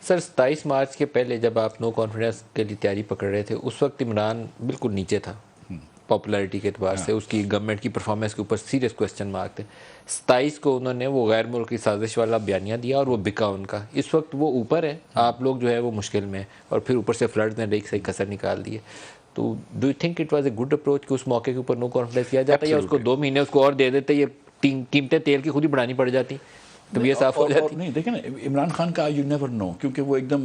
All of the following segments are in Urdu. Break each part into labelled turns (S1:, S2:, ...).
S1: سر 27 مارچ کے پہلے جب آپ نو کانفیڈنس کے لیے تیاری پکڑ رہے تھے اس وقت عمران بالکل نیچے تھا پاپولیرٹی کے اعتبار سے، اس کی گورنمنٹ کی پرفارمنس کے اوپر سیریس کوسچن مارک تھے. 27 کو انہوں نے وہ غیر ملکی سازش والا بیانیہ دیا اور وہ بکا ان کا. اس وقت وہ اوپر ہے، آپ لوگ جو ہے وہ مشکل میں ہیں، اور پھر اوپر سے فلڈ نے ایک صحیح کسر نکال دی ہے. تو do you think it was a good approach کہ اس موقع کے اوپر نو کانفیڈنس کیا جاتا ہے، یا اس کو 2 مہینے اس کو اور دے دیتے، یہ قیمتیں تیل کی خود ہی بڑھانی پڑ جاتی، طبیعت صاف ہو جاتی؟
S2: نہیں دیکھیں نا، عمران خان کا یو نیور نو، کیونکہ وہ ایک دم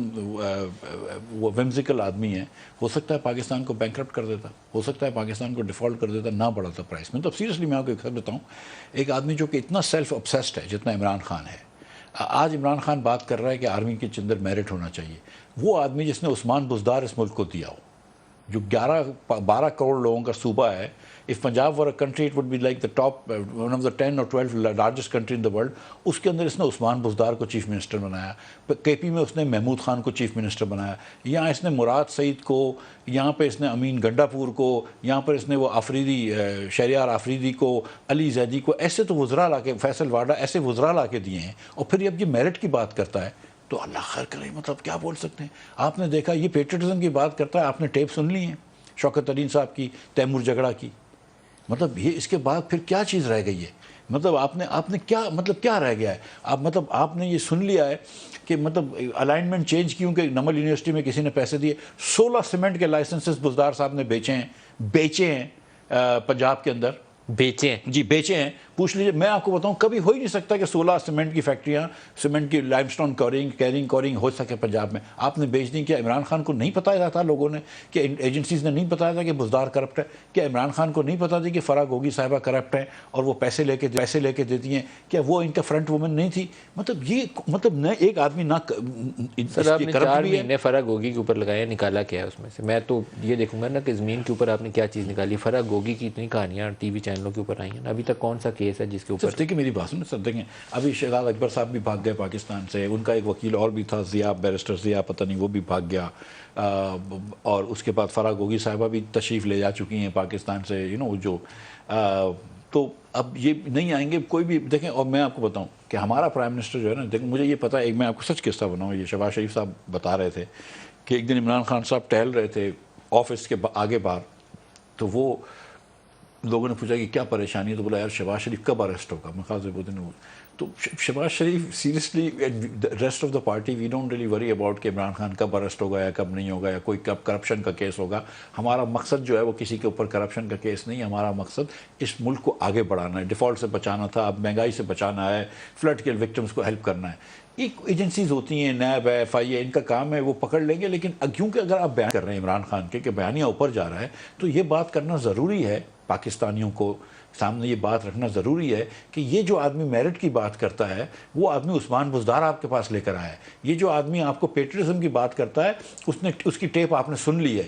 S2: وہ ویمزیکل آدمی ہے. ہو سکتا ہے پاکستان کو بینکرپٹ کر دیتا، ہو سکتا ہے پاکستان کو ڈیفالٹ کر دیتا، نہ بڑھاتا پرائس میں. تو سیریسلی میں آپ کو ایک خبر بتاؤں، ایک آدمی جو کہ اتنا سیلف obsessed ہے جتنا عمران خان ہے. آج عمران خان بات کر رہا ہے کہ آرمی کے اندر میرٹ ہونا چاہیے. وہ آدمی جس نے عثمان بزدار اس ملک کو دیا ہو، جو 12 کروڑ لوگوں کا صوبہ ہے. If Punjab were a country, it would be like the top, one of the 10 or 12 largest country in the world. اس کے اندر اس نے عثمان بزدار کو چیف منسٹر بنایا. کے پی میں اس نے محمود خان کو چیف منسٹر بنایا. یہاں اس نے مراد سعید کو، یہاں پہ اس نے امین گنڈا پور کو، یہاں پر اس نے وہ آفریدی شہریار آفریدی کو، علی زیدی کو، ایسے تو وزراء لا کے، فیصل واڈا، ایسے وزراء لا کے دیے ہیں. اور پھر اب یہ میرٹ کی بات کرتا ہے تو اللہ خیر کرے، مطلب کیا بول سکتے ہیں. آپ نے دیکھا یہ پیٹریٹزم کی بات کرتا ہے. آپ نے ٹیپ سن لی ہیں شوکت ترین صاحب کی، تیمور جگڑا کی. مطلب یہ اس کے بعد پھر کیا چیز رہ گئی ہے؟ مطلب آپ نے کیا، مطلب کیا رہ گیا ہے؟ آپ نے یہ سن لیا ہے کہ مطلب الائنمنٹ چینج کیوں کہ نمل یونیورسٹی میں کسی نے پیسے دیے. 16 سیمنٹ کے لائسنسز بزدار صاحب نے بیچے ہیں پنجاب کے اندر.
S1: بیچے ہیں
S2: جی بیچے ہیں. پوچھ لیجیے، میں آپ کو بتاؤں کبھی ہو ہی نہیں سکتا کہ 16 سیمنٹ کی فیکٹریاں، سیمنٹ کی لائم سٹون کورنگ ہو سکے پنجاب میں. آپ نے بیچ دی. کیا عمران خان کو نہیں بتایا تھا لوگوں نے، کہ ایجنسیز نے نہیں بتایا تھا کہ بزدار کرپٹ ہے؟ کیا عمران خان کو نہیں پتا تھی کہ فرح گوگی صاحبہ کرپٹ ہیں اور وہ پیسے لے کے دیتی ہیں؟ کیا وہ ان کا فرنٹ وومن نہیں تھی؟ مطلب یہ نہ ایک آدمی نہ
S1: سر آپ نے 4 مہینے فرح گوگی کے اوپر لگایا، نکالا کیا ہے اس میں سے؟ میں تو یہ دیکھوں گا نا کہ زمین کے اوپر آپ نے کیا چیز نکالی. فرح گوگی کی اتنی کہانیاں ٹی وی چینلوں کے اوپر آئی ہیں، ابھی تک کون سا کیس ہے جس کے اوپر؟
S2: دیکھیں میری بات سنیں سر، دیکھیں ابھی شہزاد اکبر صاحب بھی بھاگ گئے پاکستان سے. ان کا ایک وکیل اور بھی تھا، ضیاء، بیرسٹر ضیاء، پتہ نہیں وہ بھی بھاگ گیا. اور اس کے بعد فرح گوگی صاحبہ بھی تشریف لے جا چکی ہیں پاکستان سے، جو تو اب یہ نہیں آئیں گے کوئی بھی. دیکھیں، اور میں آپ کو بتاؤں کہ ہمارا پرائم منسٹر جو ہے نا، دیکھیں مجھے یہ پتہ ہے، میں آپ کو سچ قصہ بناؤں. یہ شہباز شریف صاحب بتا رہے تھے کہ ایک دن عمران خان صاحب ٹہل رہے تھے آفس کے آگے باہر، تو وہ لوگوں نے پوچھا کہ کیا پریشانی ہے، تو بولا یار شہباز شریف کب اریسٹ ہوگا. میں خاص وہ دن تو Shehbaz Sharif seriously rest of the party we don't really worry about کہ عمران خان کب اریسٹ ہوگا یا کب نہیں ہوگا، یا کوئی کب کرپشن کا کیس ہوگا. ہمارا مقصد جو ہے وہ کسی کے اوپر کرپشن کا کیس نہیں ہے. ہمارا مقصد اس ملک کو آگے بڑھانا ہے، ڈیفالٹ سے بچانا تھا، اب مہنگائی سے بچانا ہے، فلڈ کے وکٹمز کو ہیلپ کرنا ہے. ایک ایجنسیز ہوتی ہیں، نیب ہے، FIA، ان کا کام ہے، وہ پکڑ لیں گے. لیکن کیونکہ اگر آپ بیان کر رہے ہیں عمران خان کے کہ بیانیہ اوپر جا رہا ہے، تو یہ بات کرنا ضروری ہے، پاکستانیوں کو سامنے یہ بات رکھنا ضروری ہے کہ یہ جو آدمی میرٹ کی بات کرتا ہے وہ آدمی عثمان بزدار آپ کے پاس لے کر آیا ہے. یہ جو آدمی آپ کو پیٹریزم کی بات کرتا ہے، اس کی ٹیپ آپ نے سن لی ہے.